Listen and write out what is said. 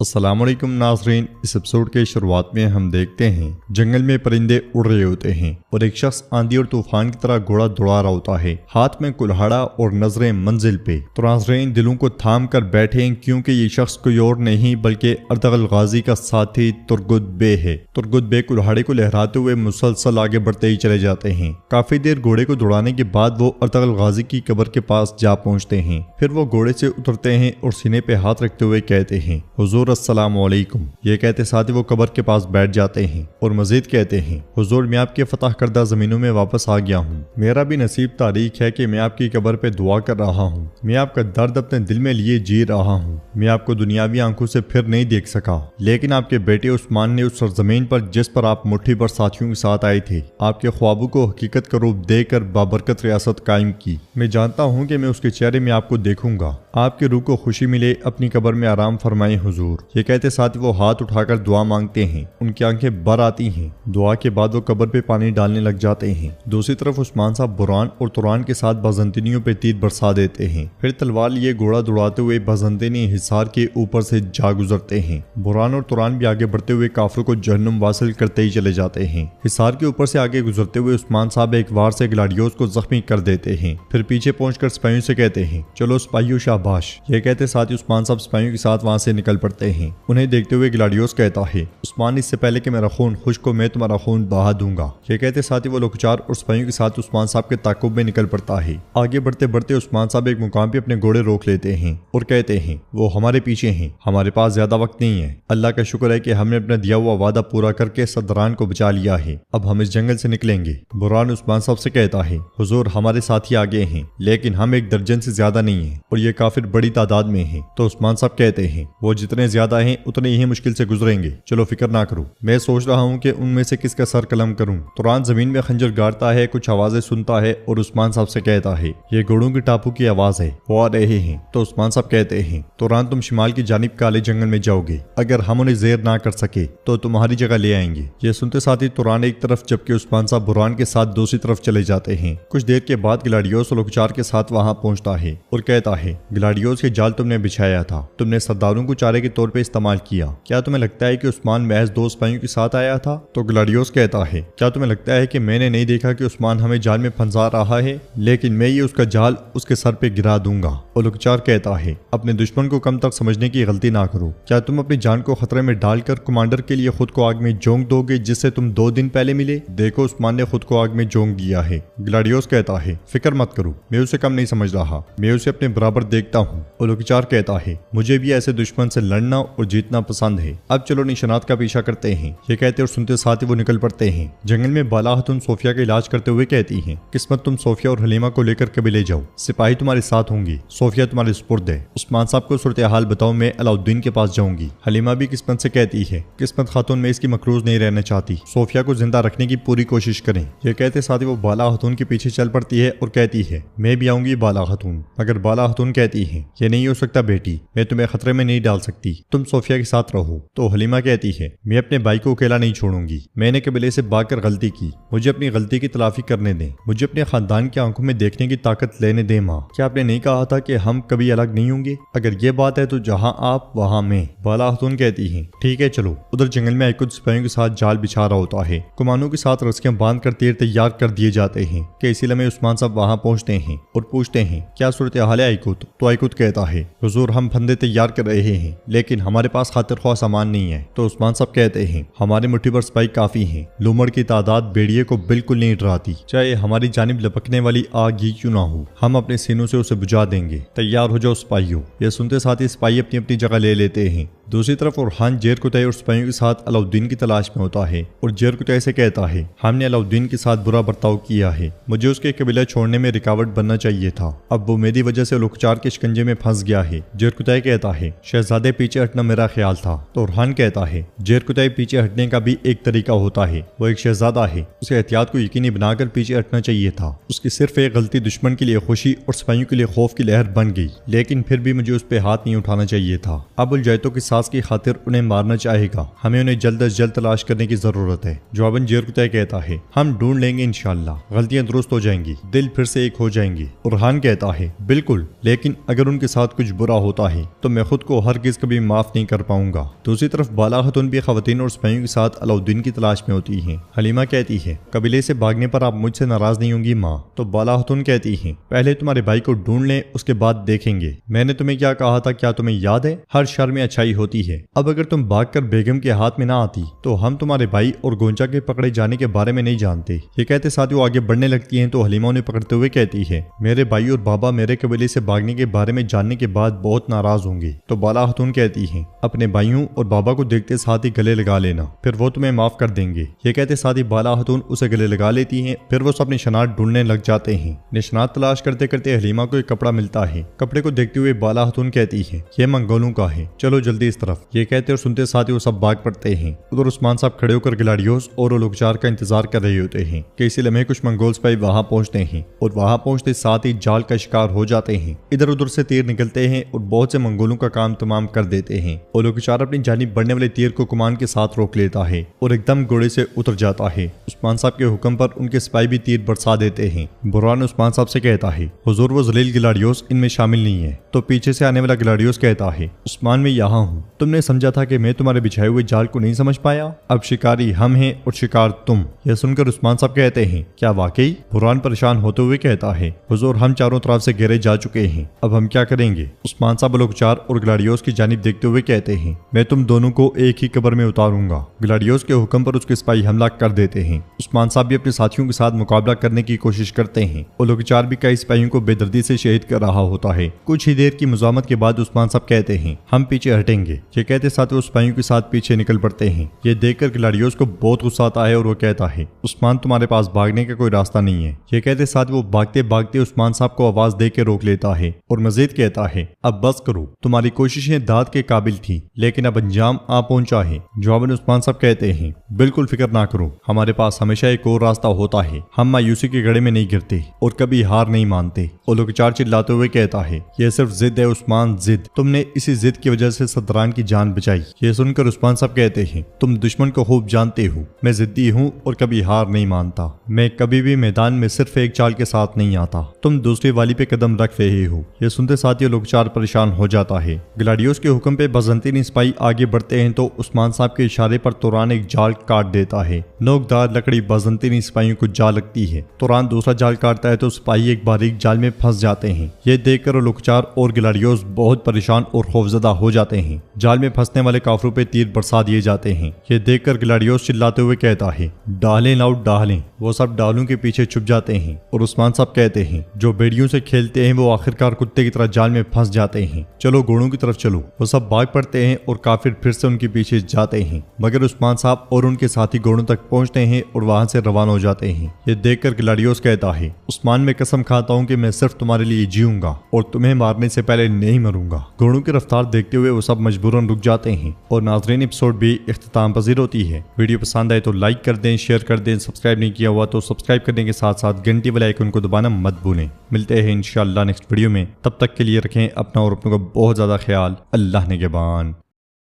अस्सलामुअलैकुम नाज़रीन, इस एपिसोड के शुरुआत में हम देखते हैं जंगल में परिंदे उड़ रहे होते हैं और एक शख्स आंधी और तूफान की तरह घोड़ा दौड़ा रहा होता है, हाथ में कुल्हाड़ा और नजरें मंजिल पे। तो नाज़रीन दिलों को थाम कर बैठे हैं क्योंकि ये शख्स कोई और नहीं बल्कि अर्तगल गाजी का साथी तुरगुद बे है। तुरगुद बे कुल्हाड़े को लहराते हुए मुसलसल आगे बढ़ते ही चले जाते हैं। काफी देर घोड़े को दौड़ाने के बाद वो अर्तगल गाजी की कब्र के पास जा पहुंचते हैं। फिर वो घोड़े से उतरते हैं और सीने पे हाथ रखते हुए कहते हैं, हुजूर अस्सलाम वालेकुम। ये कहते साथ ही वो कब्र के पास बैठ जाते हैं और मजीद कहते हैं, हुजूर मैं आपके फतह करदा जमीनों में वापस आ गया हूँ। मेरा भी नसीब तारीख है कि मैं आपकी कब्र पे दुआ कर रहा हूँ। मैं आपका दर्द अपने दिल में लिए जी रहा हूँ। मैं आपको दुनियावी आंखों से फिर नहीं देख सका, लेकिन आपके बेटे उस्मान ने उस सरजमीन पर जिस पर आप मुट्ठी भर साथियों के साथ आए थे, आपके ख्वाबों को हकीकत का रूप देकर बाबरकत रियासत कायम की। मैं जानता हूँ कि मैं उसके चेहरे में आपको देखूंगा। आपकी रूह को खुशी मिले, अपनी कब्र में आराम फरमाए हुजूर। ये कहते साथ ही वो हाथ उठाकर दुआ मांगते हैं। उनकी आंखें भर आती हैं। दुआ के बाद वो कब्र पे पानी डालने लग जाते हैं। दूसरी तरफ उस्मान साहब बुरान और तुरान के साथ बाज़ंतीनियों पे तीर बरसा देते हैं। फिर तलवार लिए घोड़ा दौड़ाते हुए बाज़ंतीनी हिसार के ऊपर से जा गुजरते हैं। बुरान और तुरान भी आगे बढ़ते हुए काफिर को जहन्नुम वासिल करते ही चले जाते हैं। हिसार के ऊपर से आगे गुजरते हुए उस्मान साहब एक वार से ग्लाडियोस को जख्मी कर देते हैं। फिर पीछे पहुंचकर सिपाहियों से कहते हैं, चलो सिपाहियों शाबाश। ये कहते साथ ही उस्मान साहब सिपाहियों के साथ वहां से निकल पड़ते हैं। उन्हें देखते हुए ग्लाडियोस कहता है, उस्मान इससे पहले कि मेरा खून खुश्क को मैं तुम्हारा खून बहा दूंगा। ये कहते साथ ही वो लोकचार और सिपाहियों के साथ उस्मान साहब के ताकुब में निकल पड़ता है। आगे बढ़ते बढ़ते उस्मान साहब एक मुकाम पे अपने घोड़े रोक लेते हैं और कहते हैं, वो हमारे पीछे हैं, हमारे पास ज्यादा वक्त नहीं है। अल्लाह का शुक्र है कि हमने अपना दिया हुआ वादा पूरा करके सदरान को बचा लिया है। अब हम इस जंगल से निकलेंगे। बुरान उस्मान साहब से कहता है, हुजूर हमारे साथी आगे हैं, लेकिन हम एक दर्जन से ज्यादा नहीं है और ये काफिर बड़ी तादाद में है। तो उस्मान साहब कहते हैं, वो जितने ज्यादा हैं उतने ही मुश्किल से गुजरेंगे। चलो फिक्र ना करो, मैं सोच रहा हूँ कि उनमें से किसका सर कलम करूँ। तुरान जमीन में खंजर गाड़ता है, कुछ आवाजें सुनता है और उस्मान साहब से कहता है, ये घोड़ों की टापू की आवाज है, वो आ रहे हैं। तो उस्मान साहब कहते हैं, तुरान तुम शिमाल की जानिब काले जंगल में जाओगे, अगर हम उन्हें जेर ना कर सके तो तुम्हारी जगह ले आएंगे। ये सुनते साथ ही तुरान एक तरफ जबकि उस्मान साहब बुरान के साथ दूसरी तरफ चले जाते हैं। कुछ देर के बाद ग्लाडियोस लोकचार के साथ वहां पहुंचता है और कहता है, ग्लाडियोस के जाल तुमने बिछाया था, तुमने सरदारों को चारे के तौर पे इस्तेमाल किया। क्या तुम्हें लगता है कि उस्मान महज दो सिपाहियों के साथ आया था? तो ग्लाडियोस कहता है, क्या तुम्हें लगता है कि मैंने नहीं देखा कि उस्मान हमें जाल में फंसा रहा है, लेकिन मैं ये उसका जाल उसके सर पे गिरा दूंगा। और लोकचार कहता है, अपने दुश्मन को कम तक समझने की गलती ना करो। क्या तुम अपनी जान को खतरे में डालकर कमांडर के लिए खुद को आग में झोंक दोगे जिससे तुम 2 दिन पहले मिले? देखो उस्मान ने खुद को आग में झोंक दिया है। ग्लाडियोस कहता है, फिक्र मत करो, मैं उसे कम नहीं समझ रहा, मैं उसे अपने बराबर देखता हूँ। और लोकचार कहता है, मुझे भी ऐसे दुश्मन से लड़ना और जीतना पसंद है। अब चलो निशानात का पीछा करते हैं। ये कहते और सुनते साथ ही वो निकल पड़ते हैं। जंगल में बाला खातून सोफिया का इलाज करते हुए कहती हैं, किस्मत तुम सोफिया और हलीमा को लेकर कभी ले जाओ, सिपाही तुम्हारे साथ होंगी, सोफिया तुम्हारे सुपुर्द है। उस्मान साहब को सूरत हाल बताओ, मैं अलाउद्दीन के पास जाऊंगी। हलीमा भी किस्मत से कहती है, किस्मत खातून में इसकी मकरूज नहीं रहना चाहती, सोफिया को जिंदा रखने की पूरी कोशिश करें। ये कहते साथ ही वो बाला खातून के पीछे चल पड़ती है और कहती है, मैं भी आऊंगी बाला खातून। मगर बाला खातून कहती है, ये नहीं हो सकता बेटी, मैं तुम्हें खतरे में नहीं डाल सकती, तुम सोफिया के साथ रहो। तो हलीमा कहती है, मैं अपने भाई को अकेला नहीं छोड़ूंगी, मैंने कबीले से भागकर गलती की, मुझे अपनी गलती की तलाफी करने दें, मुझे अपने खानदान की आंखों में देखने की ताकत लेने दें। माँ, क्या आपने नहीं कहा था कि हम कभी अलग नहीं होंगे? अगर ये बात है तो जहाँ आप वहाँ मैं। बाला खातून कहती है, ठीक है चलो। उधर जंगल में आइकुत सिपाहियों के साथ जाल बिछा रहा होता है। कुमानों के साथ रस्सियां बांध कर तीर तैयार कर दिए जाते हैं कि इसी लम्हे उस्मान साहब वहाँ पहुँचते हैं और पूछते हैं, क्या सूरत हाल है आइकुत? तो आइकुत कहता है, हुजूर हम फंदे तैयार कर रहे हैं, लेकिन हमारे पास खातिर ख्वाह सामान नहीं है। तो उस्मान साहब कहते हैं, हमारे मुट्ठी पर सिपाही काफी हैं, लूमड़ की तादाद बेड़िए को बिल्कुल नहीं डराती, चाहे हमारी जानिब लपकने वाली आग ही क्यों ना हो, हम अपने सीनों से उसे बुझा देंगे। तैयार हो जाओ सिपाहियों। यह सुनते साथ ही सिपाही अपनी अपनी जगह ले लेते हैं। दूसरी तरफ ओरहान जेर कुतै और सिपाहियों के साथ अलाउद्दीन की तलाश में होता है और जेर कुतै से कहता है, हमने अलाउद्दीन के साथ बुरा बर्ताव किया है, मुझे उसके कबीला छोड़ने में रुकावट बनना चाहिए था, अब वो मेरी वजह से लोकचार के शिकंजे में फंस गया है। जेर कुतै कहता है, शहजादे पीछे हटना मेरा ख्याल था। तो ओरहान कहता है, जेर कुतै पीछे हटने का भी एक तरीका होता है, वो एक शहजादा है, उसे एहतियात को यकीनी बनाकर पीछे हटना चाहिए था। उसकी सिर्फ एक गलती दुश्मन के लिए खुशी और सिपाहियों के लिए खौफ की लहर बन गई, लेकिन फिर भी मुझे उस पर हाथ नहीं उठाना चाहिए था। अब उलझाइतों के साथ एहसास की खातिर उन्हें मारना चाहेगा। हमें उन्हें जल्द अज जल्द तलाश करने की जरूरत है। जवाबन जेरकुतै कहता है, हम ढूंढ लेंगे इंशाल्लाह, गलतियां दुरुस्त हो जाएंगी, दिल फिर से एक हो जाएंगी। उरहान कहता है, बिल्कुल, लेकिन अगर उनके साथ कुछ बुरा होता है तो मैं खुद को हरगिज कभी माफ नहीं कर पाऊंगा। दूसरी तरफ बाला खातून भी खवातीन और सिपाहियों के साथ अलाउद्दीन की तलाश में होती है। हलीमा कहती है, कबीले से भागने पर आप मुझसे नाराज नहीं होंगी माँ? तो बाला खातून कहती है, पहले तुम्हारे भाई को ढूंढ लें, उसके बाद देखेंगे। मैंने तुम्हें क्या कहा था, क्या तुम्हें याद है? हर शर में अच्छाई होती है। अब अगर तुम भागकर बेगम के हाथ में ना आती तो हम तुम्हारे भाई और गोंचा के पकड़े जाने के बारे में नहीं जानते। ये कहते साथ वो आगे बढ़ने लगती हैं तो हलीमा उन्हें पकड़ते हुए कहती है, मेरे भाई और बाबा मेरे कबीले से भागने के बारे में जानने के बाद बहुत नाराज होंगे। तो बाला खातून कहती है, अपने भाइयों और बाबा को देखते साथ ही गले लगा लेना, फिर वो तुम्हें माफ कर देंगे। ये कहते साथ ही बाला खातून उसे गले लगा लेती हैं। फिर वो सब निशानात ढूंढने लग जाते हैं। निशानात तलाश करते करते हलीमा को एक कपड़ा मिलता है। कपड़े को देखते हुए बाला खातून कहती है, ये मंगोलों का है, चलो जल्दी इस तरफ। ये कहते और सुनते साथ ही वो सब भाग पड़ते हैं। उधर उस्मान साहब खड़े होकर गिलाडियोस और लोकचार का इंतजार कर रहे होते हैं कि इसी लम्हे कुछ मंगोल सिपाही वहां पहुंचते हैं और वहां पहुंचते साथ ही जाल का शिकार हो जाते हैं। इधर उधर से तीर निकलते हैं और बहुत से मंगोलों का काम तमाम कर देते हैं। और लोकचार अपनी जानिब बढ़ने वाले तीर को कमान के साथ रोक लेता है और एकदम घोड़े से उतर जाता है। उस्मान साहब के हुक्म पर उनके सिपाही भी तीर बरसा देते हैं। बुरहान उस्मान साहब से कहता है, हुजूर वो जलील गिलाडियोस इनमें शामिल नहीं है। तो पीछे से आने वाला गिलाडियोस कहता है, उस्मान मैं यहाँ हूँ, तुमने समझा था कि मैं तुम्हारे बिछाए हुए जाल को नहीं समझ पाया, अब शिकारी हम हैं और शिकार तुम। यह सुनकर उस्मान साहब कहते हैं, क्या वाकई? बुरहान परेशान होते हुए कहता है, हुजूर हम चारों तरफ से घेरे जा चुके हैं, अब हम क्या करेंगे? उस्मान साहब लोकचार और गिलाडियोस की जानिब देखते हुए कहते हैं, मैं तुम दोनों को एक ही कब्र में उतारूंगा। गिलाडियोस के हुक्म पर उसके सिपाही हमला कर देते हैं। उस्मान साहब भी अपने साथियों के साथ मुकाबला करने की कोशिश करते हैं और लोकचार भी कई सिपाहियों को बेदर्दी से शहीद कर रहा होता है। कुछ ही देर की मुजामत के बाद उस्मान साहब कहते हैं, हम पीछे हटेंगे। ये कहते साथ वो सिपाहियों के साथ पीछे निकल पड़ते हैं। ये देखकर गिलाडियोस को बहुत गुस्सा आता है और वो कहता है, उस्मान तुम्हारे पास भागने का कोई रास्ता नहीं है। ये कहते साथ वो भागते भागते उस्मान साहब को आवाज दे के रोक लेता है और मजीद कहता है, अब बस करो, तुम्हारी कोशिशें दाद के काबिल थी लेकिन अब अंजाम आ पहुंचा है। जवाबन उस्मान साहब कहते हैं, बिल्कुल फिक्र ना करो, हमारे पास हमेशा एक और रास्ता होता है, हम मायूसी के गड़े में नहीं गिरते और कभी हार नहीं मानते। और लोकचार चिल्लाते हुए कहता है, यह सिर्फ जिद है उस्मान, जिद। तुमने इसी जिद की वजह से सदरान की जान बचाई। ये सुनकर उस्मान साहब कहते हैं, तुम दुश्मन को खूब जानते हो, मैं जिद्दी हूँ और कभी हार नहीं मानता। मैं कभी भी मैदान में सिर्फ एक चाल के साथ नहीं आता, तुम दूसरी वाली पे कदम रख रहे हो। ये सुनते साथ ही लोकचार परेशान हो जाता है। गिलाडियोस के हुक्म पे बजंतीनी सिपाही आगे बढ़ते हैं तो उस्मान साहब के इशारे पर तुरान एक जाल काट देता है। नोकदार लकड़ी बजंतीनी सिपाहियों को जा लगती है। तुरान दूसरा जाल काटता है तो सिपाही एक बारीक जाल में फंस जाते हैं। ये देखकर लोकचार और गिलाडियोस बहुत परेशान और खौफजदा हो जाते हैं। जाल में फंसने वाले काफरों पे तीर बरसा दिए जाते हैं। ये देखकर गिलाडियोस चिल्लाते हुए कहता है, डालें लाओ डालें। वो सब डालों के पीछे छुप जाते हैं और उस्मान साहब कहते हैं, जो बेड़ियों से खेलते हैं वो आखिरकार कुत्ते की तरह जाल में फंस जाते हैं, चलो घोड़ों की तरफ चलो। वो सब भाग पड़ते हैं और काफिर फिर से उनके पीछे जाते हैं, मगर उस्मान साहब और उनके साथी घोड़ों तक पहुंचते हैं और वहां से रवाना हो जाते हैं। ये देखकर गिलाडियोस कहता है, उस्मान मैं कसम खाता हूँ कि मैं सिर्फ तुम्हारे लिए जीऊंगा और तुम्हें मारने से पहले नहीं मरूंगा। घोड़ों की रफ्तार देखते हुए वो सब मजबूरन रुक जाते हैं और नाजरीन एपिसोड भी इख्तिताम पजीर होती है। वीडियो पसंद आए तो लाइक कर दें, शेयर कर दें, सब्सक्राइब नहीं किया हुआ तो सब्सक्राइब करने के साथ साथ घंटी वाले आइकन को दबाना मत भूलें। मिलते हैं इंशाअल्लाह नेक्स्ट वीडियो में, तब तक के लिए रखें अपना और अपनों का बहुत ज्यादा ख्याल। अल्लाह निगहबान।